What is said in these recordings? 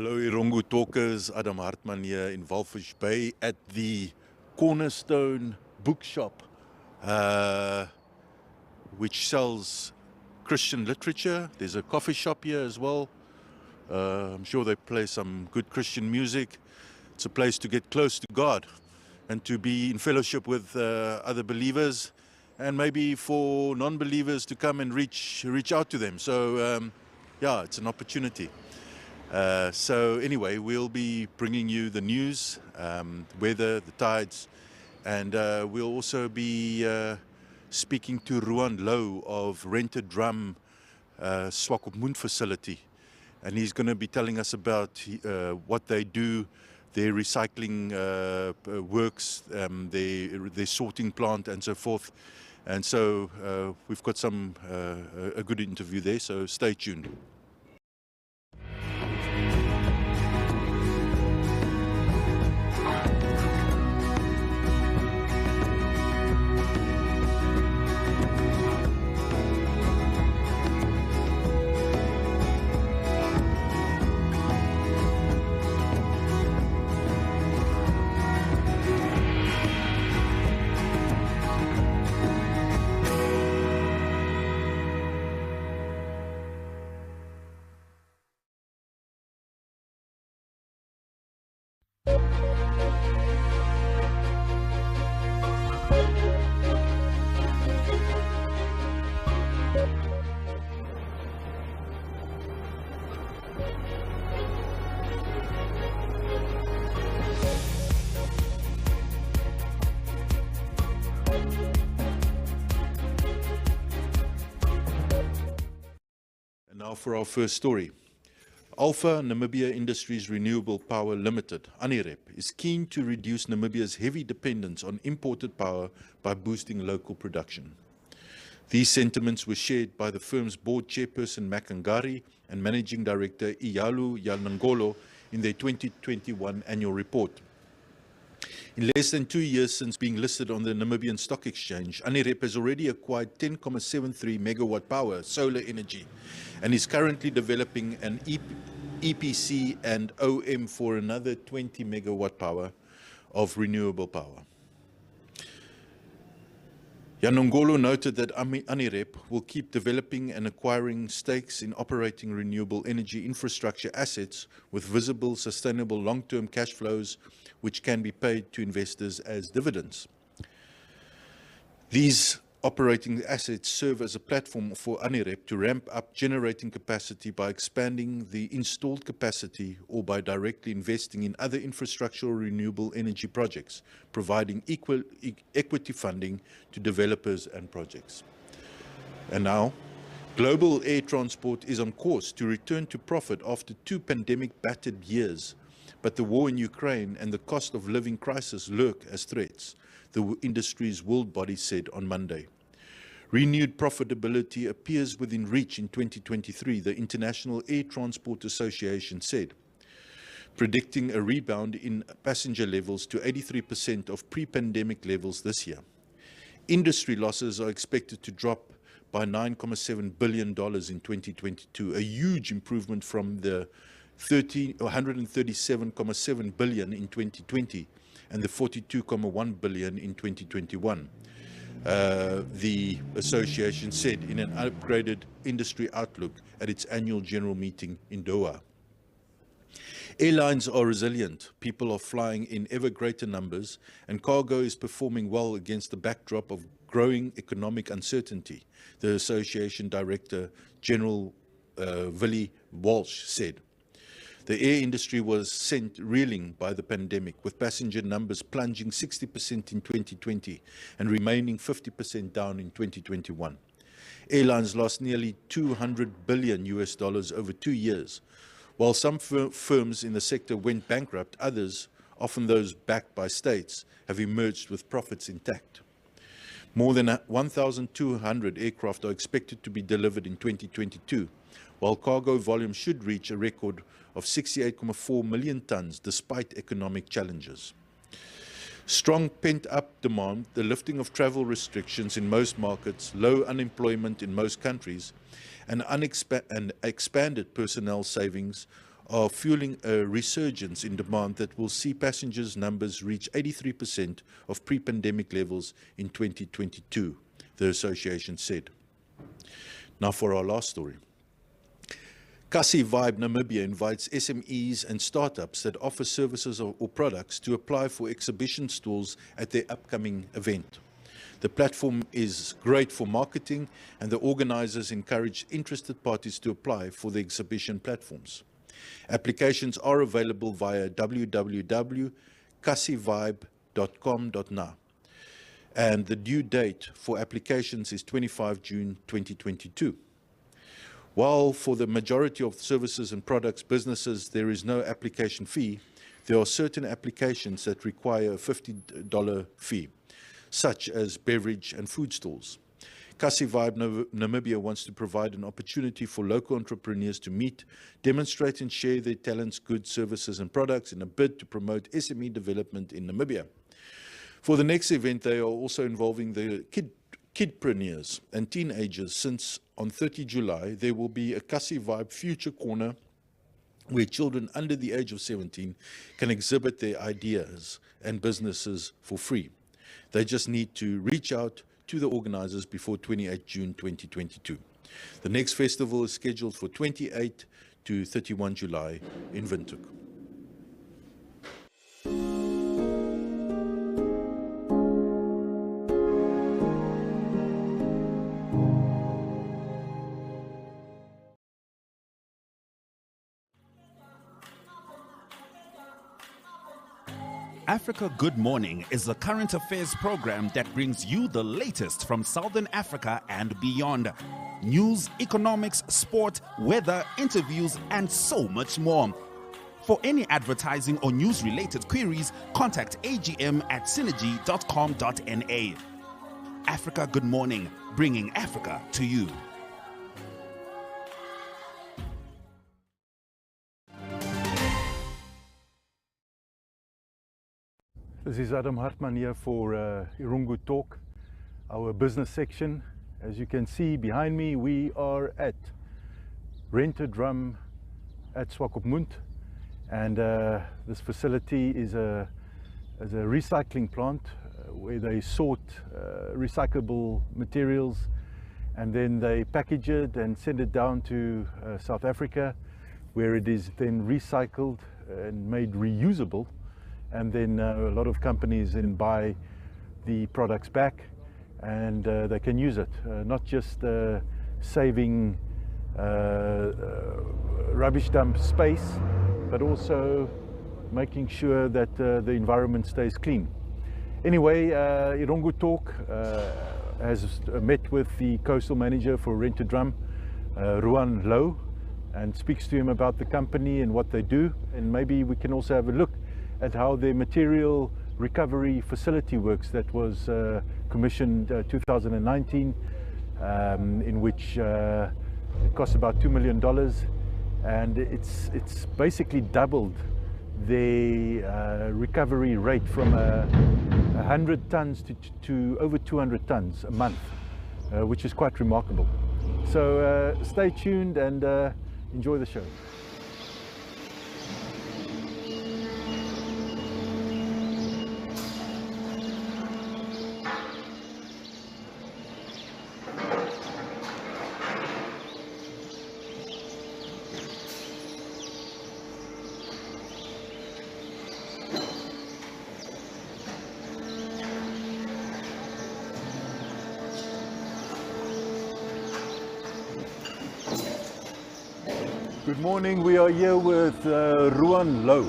Hello Erongo Talkers, Adam Hartman here in Walvis Bay at the Cornerstone bookshop, which sells Christian literature. There's a coffee shop here as well. I'm sure they play some good Christian music. It's a place to get close to God and to be in fellowship with other believers, and maybe for non-believers to come and reach out to them. So yeah, it's an opportunity. So anyway, we'll be bringing you the news, weather, the tides, and we'll also be speaking to Rohan Louw of Rented Drum Swakopmund facility, and he's going to be telling us about what they do, their recycling works, their sorting plant, and so forth. And so we've got a good interview there, so stay tuned. Now for our first story. Alpha Namibia Industries Renewable Power Limited, ANIREP, is keen to reduce Namibia's heavy dependence on imported power by boosting local production. These sentiments were shared by the firm's board chairperson Makangari and managing director Iyalu Yanangolo in their 2021 annual report. In less than 2 years since being listed on the Namibian Stock Exchange, ANIREP has already acquired 10.73 megawatt power solar energy and is currently developing an EPC and OM for another 20 megawatt power of renewable power. Yanongolo noted that ANIREP will keep developing and acquiring stakes in operating renewable energy infrastructure assets with visible, sustainable long-term cash flows which can be paid to investors as dividends. These operating assets serve as a platform for ANIREP to ramp up generating capacity by expanding the installed capacity or by directly investing in other infrastructural renewable energy projects, providing equity funding to developers and projects. And now, global air transport is on course to return to profit after 2 pandemic-battered years, but the war in Ukraine and the cost of living crisis lurk as threats, the industry's world body said on Monday. Renewed profitability appears within reach in 2023, the International Air Transport Association said, predicting a rebound in passenger levels to 83% of pre-pandemic levels this year. Industry losses are expected to drop by $9.7 billion in 2022, a huge improvement from the $137.7 billion in 2020 and the $42.1 billion in 2021. The association said in an upgraded industry outlook at its annual general meeting in Doha. Airlines are resilient, people are flying in ever greater numbers, and cargo is performing well against the backdrop of growing economic uncertainty, the association director, General Willie Walsh, said. The air industry was sent reeling by the pandemic, with passenger numbers plunging 60% in 2020 and remaining 50% down in 2021. Airlines lost nearly $200 billion over 2 years. While some firms in the sector went bankrupt, others, often those backed by states, have emerged with profits intact. More than 1,200 aircraft are expected to be delivered in 2022, while cargo volume should reach a record of 68.4 million tons despite economic challenges. Strong pent-up demand, the lifting of travel restrictions in most markets, low unemployment in most countries, and expanded personnel savings are fueling a resurgence in demand that will see passengers numbers reach 83% of pre-pandemic levels in 2022, the association said. Now for our last story. Kasi Vibe Namibia invites SMEs and startups that offer services or products to apply for exhibition stalls at their upcoming event. The platform is great for marketing, and the organizers encourage interested parties to apply for the exhibition platforms. Applications are available via www.kasivibe.com.na, and the due date for applications is 25 June 2022. While for the majority of services and products businesses there is no application fee, there are certain applications that require a $50 fee, such as beverage and food stalls. Kasi Vibe Namibia wants to provide an opportunity for local entrepreneurs to meet, demonstrate and share their talents, goods, services and products in a bid to promote SME development in Namibia. For the next event, they are also involving the kidpreneurs and teenagers, since on 30 July there will be a Kasi Vibe Future Corner where children under the age of 17 can exhibit their ideas and businesses for free. They just need to reach out to the organizers before 28 June 2022. The next festival is scheduled for 28 to 31 July in Windhoek. Africa Good Morning is a current affairs program that brings you the latest from Southern Africa and beyond. News, economics, sport, weather, interviews, and so much more. For any advertising or news-related queries, contact agm@synergy.com.na. Africa Good Morning, bringing Africa to you. This is Adam Hartman here for Erongo Talk, our business section. As you can see behind me, we are at Rent a Drum at Swakopmund, and this facility is a recycling plant where they sort recyclable materials, and then they package it and send it down to South Africa, where it is then recycled and made reusable. And then a lot of companies then buy the products back, and they can use it, not just saving rubbish dump space, but also making sure that the environment stays clean. Anyway, Erongo Talk has met with the coastal manager for Rent a Drum, Rohan Louw, and speaks to him about the company and what they do, and maybe we can also have a look at how their material recovery facility works that was commissioned 2019, in which it cost about $2 million, and it's basically doubled the recovery rate from 100 tons to over 200 tons a month, which is quite remarkable. So stay tuned and enjoy the show. Good morning, we are here with Rohan Louw.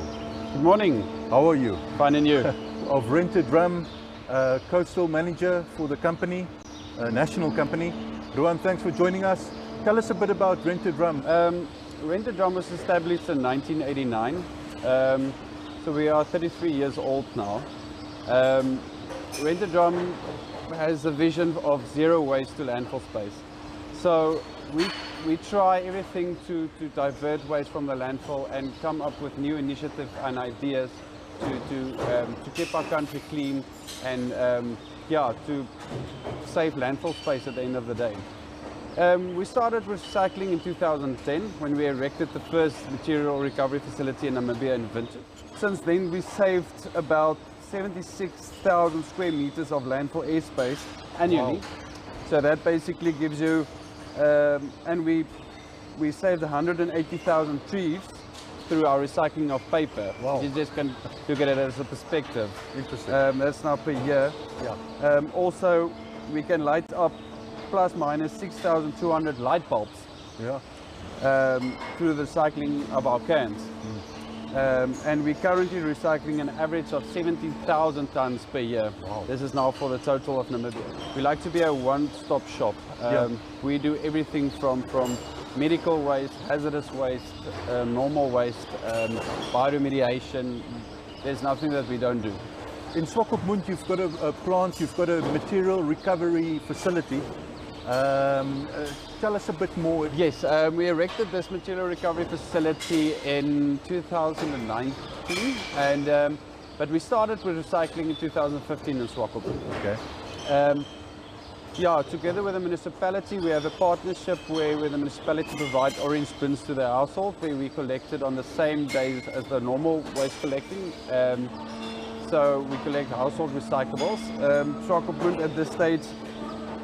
Good morning. How are you? Fine, and you? Of Rent a Drum, coastal manager for the company, national company. Rohan, thanks for joining us. Tell us a bit about Rent a Drum. Rent a Drum was established in 1989, so we are 33 years old now. Rent a Drum has a vision of zero waste to landfill space. So we try everything to divert waste from the landfill and come up with new initiatives and ideas to keep our country clean and to save landfill space at the end of the day. We started recycling in 2010 when we erected the first material recovery facility in Namibia in Vintage. Since then, we saved about 76,000 square meters of landfill airspace annually. Wow. So that basically gives you, and we saved 180,000 trees through our recycling of paper. Wow. You just can look at it as a perspective. Interesting. That's now per year. Yeah. Also, we can light up plus minus 6,200 light bulbs Yeah. through the recycling of our cans. And we're currently recycling an average of 70,000 tons per year. Wow. This is now for the total of Namibia. We like to be a one-stop shop. We do everything from medical waste, hazardous waste, normal waste, bioremediation. There's nothing that we don't do. In Swakopmund, you've got a plant, you've got a material recovery facility. Tell us a bit more. Yes, we erected this material recovery facility in 2019, and but we started with recycling in 2015 in Swakopmund. Okay. Yeah, together with the municipality, we have a partnership where the municipality provides orange bins to the household, where we collect it on the same days as the normal waste collecting. So we collect household recyclables. Swakopmund at this stage,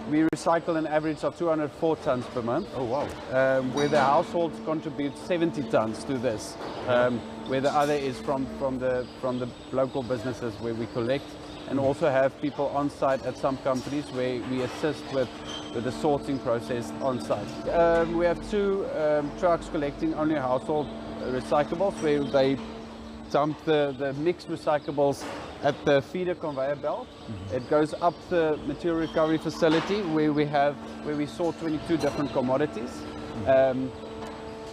we recycle an average of 204 tons per month. Oh wow. Where the households contribute 70 tons to this, where the other is from the local businesses where we collect, and also have people on site at some companies where we assist with the sorting process on site. We have two trucks collecting only household recyclables, where they dump the mixed recyclables at the feeder conveyor belt. It goes up the material recovery facility where we sort 22 different commodities.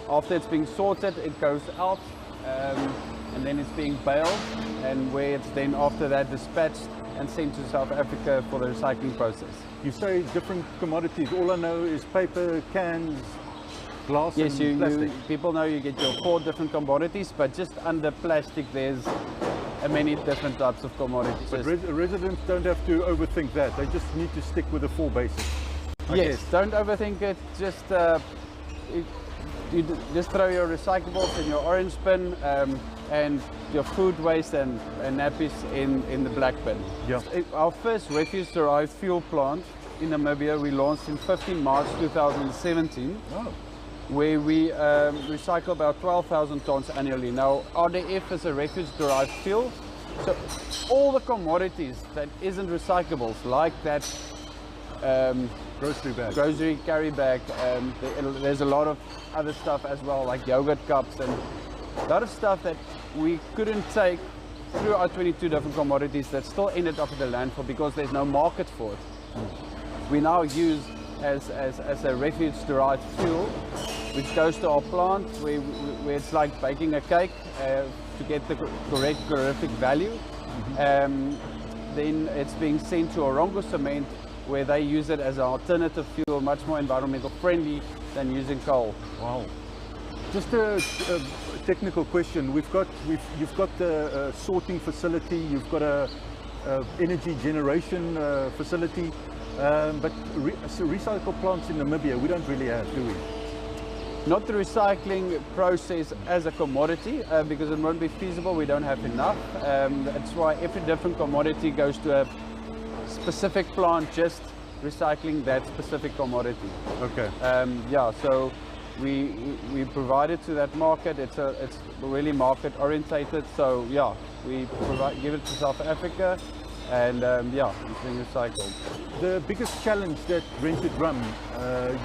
After it's being sorted, it goes out and then it's being baled, and where it's then after that dispatched and sent to South Africa for the recycling process. You say different commodities. All I know is paper, cans, glass, Yes, and plastic. people know you get your 4 different commodities, but just under plastic there's many different types of commodities. But residents don't have to overthink that. They just need to stick with the 4 basics. I Yes, guess. don't overthink it. Just you just throw your recyclables in your orange bin and your food waste and nappies in the black bin. Yeah. Our first refuse-derived fuel plant in Namibia we launched in 15 March 2017. Oh. Where we recycle about 12,000 tons annually. Now, RDF is a refuse-derived fuel, so all the commodities that isn't recyclables, like that grocery carry bag, there's a lot of other stuff as well, like yogurt cups and a lot of stuff that we couldn't take through our 22 different commodities that still ended up at the landfill because there's no market for it. We now use as a refuse-derived fuel, which goes to our plant where it's like baking a cake to get the correct calorific value. Then it's being sent to Erongo Cement, where they use it as an alternative fuel, much more environmental friendly than using coal. Wow. Just a technical question. You've got the sorting facility. You've got a energy generation facility. But recycle plants in Namibia, we don't really have, do we? Not the recycling process as a commodity, because it won't be feasible, we don't have enough. That's why every different commodity goes to a specific plant just recycling that specific commodity. Okay. Yeah, so we provide it to that market. It's really market orientated, so yeah, we give it to South Africa. And yeah, it's being recycled. The biggest challenge that Rented Drum,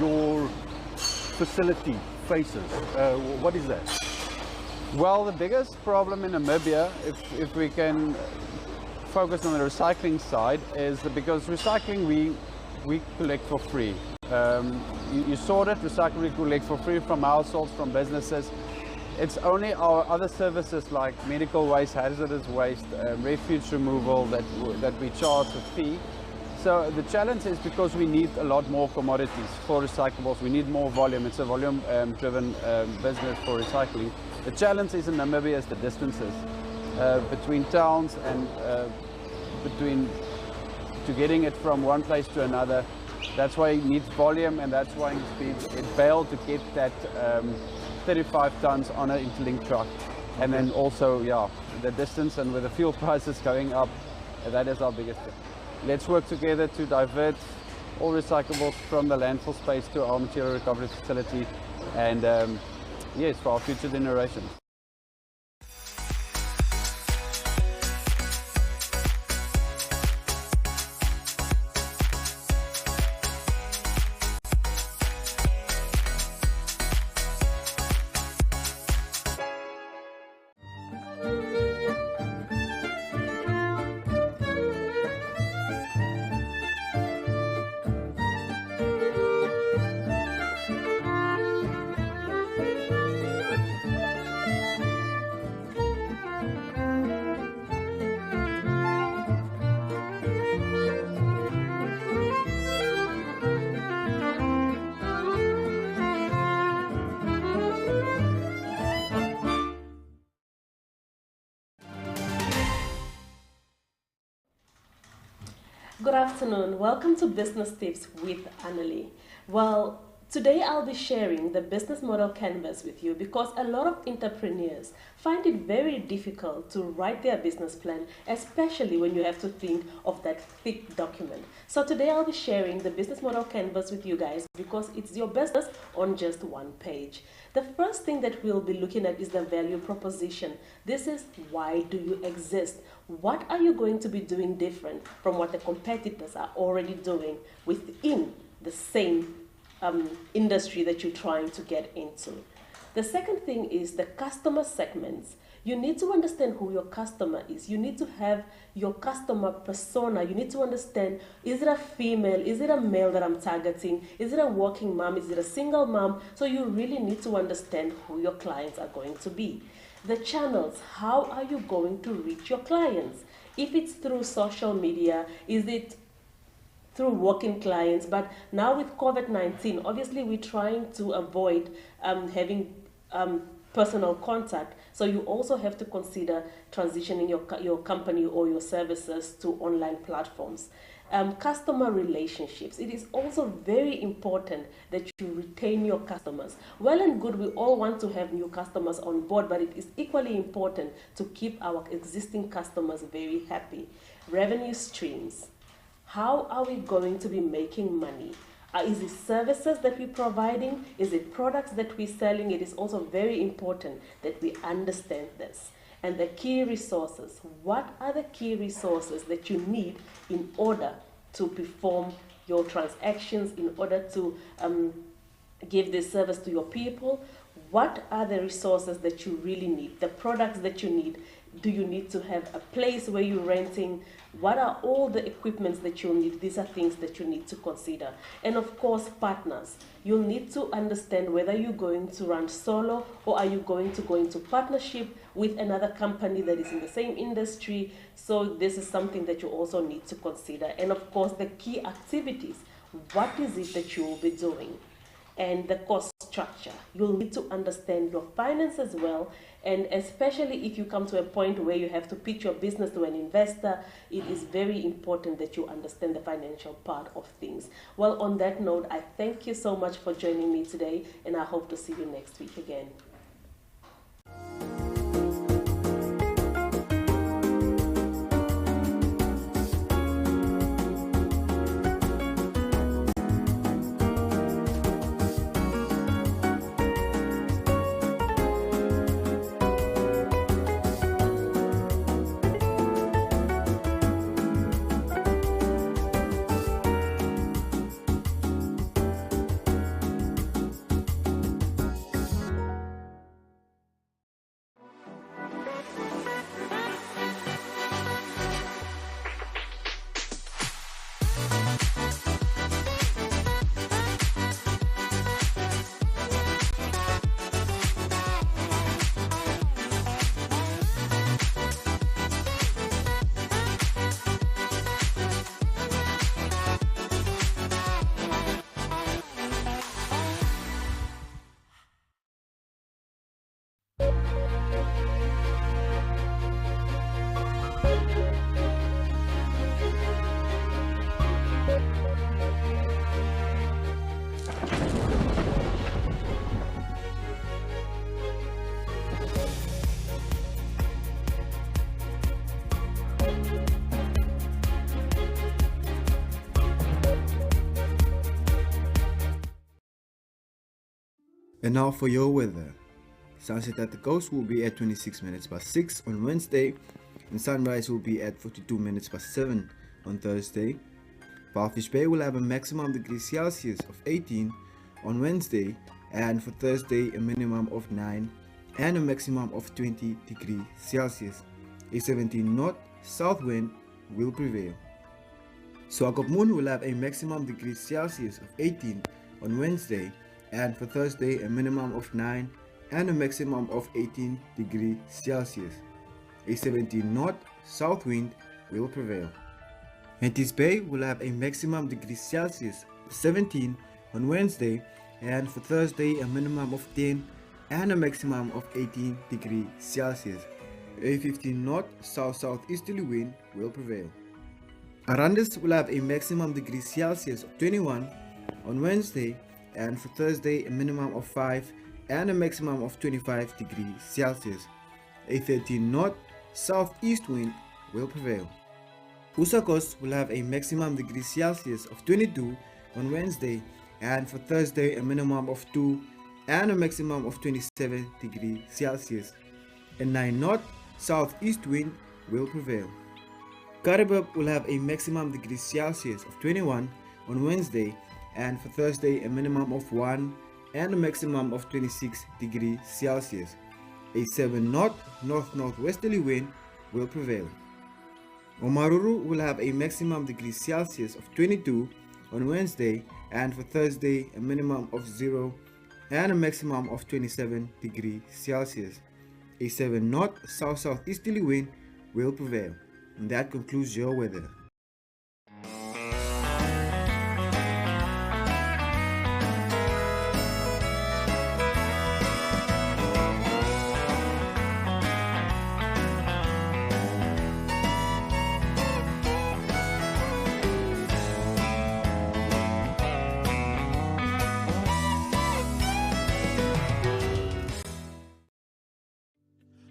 your facility faces, what is that? Well, the biggest problem in Namibia, if we can focus on the recycling side, is that because recycling we collect for free. You sort it, recycle, we collect for free from households, from businesses. It's only our other services like medical waste, hazardous waste, refuse removal that we charge a fee. So the challenge is because we need a lot more commodities for recyclables, we need more volume. It's a volume driven business for recycling. The challenge is in Namibia is the distances between towns and to getting it from one place to another. That's why it needs volume, and that's why it failed to get that 35 tons on an interlinked truck. And then also, yeah, the distance, and with the fuel prices going up, that is our biggest thing. Let's work together to divert all recyclables from the landfill space to our material recovery facility, and yes, for our future generations. Good afternoon. Welcome to Business Tips with Annalie. Well, today I'll be sharing the business model canvas with you because a lot of entrepreneurs find it very difficult to write their business plan, especially when you have to think of that thick document. So today I'll be sharing the business model canvas with you guys because it's your business on just one page. The first thing that we'll be looking at is the value proposition. This is why do you exist? What are you going to be doing different from what the competitors are already doing within the same industry that you're trying to get into? The second thing is the customer segments. You need to understand who your customer is. You need to have your customer persona. You need to understand, is it a female? Is it a male that I'm targeting? Is it a working mom? Is it a single mom? So you really need to understand who your clients are going to be. The channels, how are you going to reach your clients? If it's through social media, is it through walk-in clients? But now with COVID-19, obviously we're trying to avoid having personal contact. So you also have to consider transitioning your company or your services to online platforms. Customer relationships. It is also very important that you retain your customers. Well and good, we all want to have new customers on board, but it is equally important to keep our existing customers very happy. Revenue streams. How are we going to be making money? Is it services that we're providing? Is it products that we're selling? It is also very important that we understand this. And the key resources. What are the key resources that you need in order to perform your transactions, in order to give this service to your people? What are the resources that you really need? The products that you need. Do you need to have a place where you're renting? What are all the equipments that you'll need? These are things that you need to consider. And of course, partners. You'll need to understand whether you're going to run solo or are you going to go into partnership with another company that is in the same industry. So this is something that you also need to consider. And of course, the key activities. What is it that you will be doing? And the cost structure. You'll need to understand your finances well, and especially if you come to a point where you have to pitch your business to an investor, it is very important that you understand the financial part of things. Well, on that note, I thank you so much for joining me today, and I hope to see you next week again. And now for your weather. Sunset at the coast will be at 26 minutes past 6 on Wednesday, and sunrise will be at 42 minutes past 7 on Thursday. Walvis Bay will have a maximum degrees Celsius of 18 on Wednesday, and for Thursday a minimum of 9 and a maximum of 20 degrees Celsius. A 17 knot south wind will prevail. Swakopmund will have a maximum degrees Celsius of 18 on Wednesday, and for Thursday a minimum of 9 and a maximum of 18 degrees Celsius. A 17 knot south wind will prevail. Walvis Bay will have a maximum degrees Celsius of 17 on Wednesday, and for Thursday a minimum of 10 and a maximum of 18 degrees Celsius. A 15 knot south-southeasterly wind will prevail. Arandis will have a maximum degrees Celsius of 21 on Wednesday, and for Thursday a minimum of 5 and a maximum of 25 degrees Celsius. A 13 knot southeast wind will prevail. Usakos will have a maximum degrees Celsius of 22 on Wednesday, and for Thursday a minimum of 2 and a maximum of 27 degrees Celsius. A 9 knot southeast wind will prevail. Karibib will have a maximum degrees Celsius of 21 on Wednesday, and for Thursday a minimum of 1 and a maximum of 26 degrees Celsius. A 7 knot north-northwesterly wind will prevail. Omaruru will have a maximum degrees Celsius of 22 on Wednesday, and for Thursday a minimum of 0 and a maximum of 27 degrees Celsius. A 7 knot south-southeasterly wind will prevail. And that concludes your weather.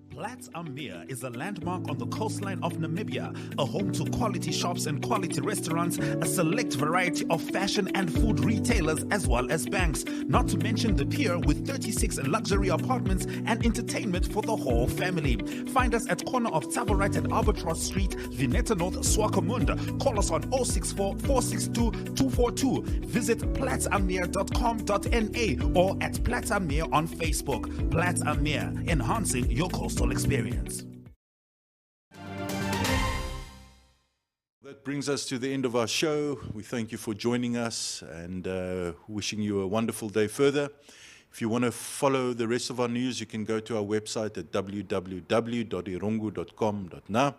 Platz Amir is a landmark on the coastline of Namibia, a home to quality shops and quality restaurants, a select variety of fashion and food retailers, as well as banks, not to mention the pier with 36 luxury apartments and entertainment for the whole family. Find us at corner of Tabarat and Albatross Street, Vineta North, Swakopmund. Call us on 064 462 242. Visit platzamir.com.na or at Platz Amir on Facebook. Platz Amir, enhancing your coastal experience. That brings us to the end of our show. We thank you for joining us and wishing you a wonderful day further. If you want to follow the rest of our news, you can go to our website at www.erongo.com.na.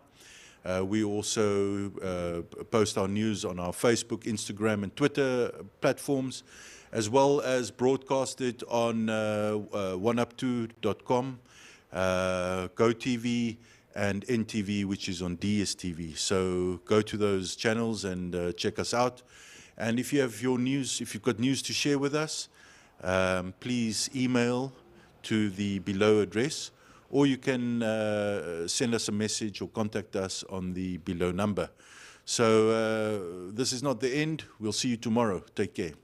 We also post our news on our Facebook, Instagram, and Twitter platforms, as well as broadcast it on oneup2.com, GoTV, and NTV, which is on DSTV. So go to those channels and check us out. And if you have your news, if you've got news to share with us, please email to the below address, or you can send us a message or contact us on the below number. So this is not the end. We'll see you tomorrow. Take care.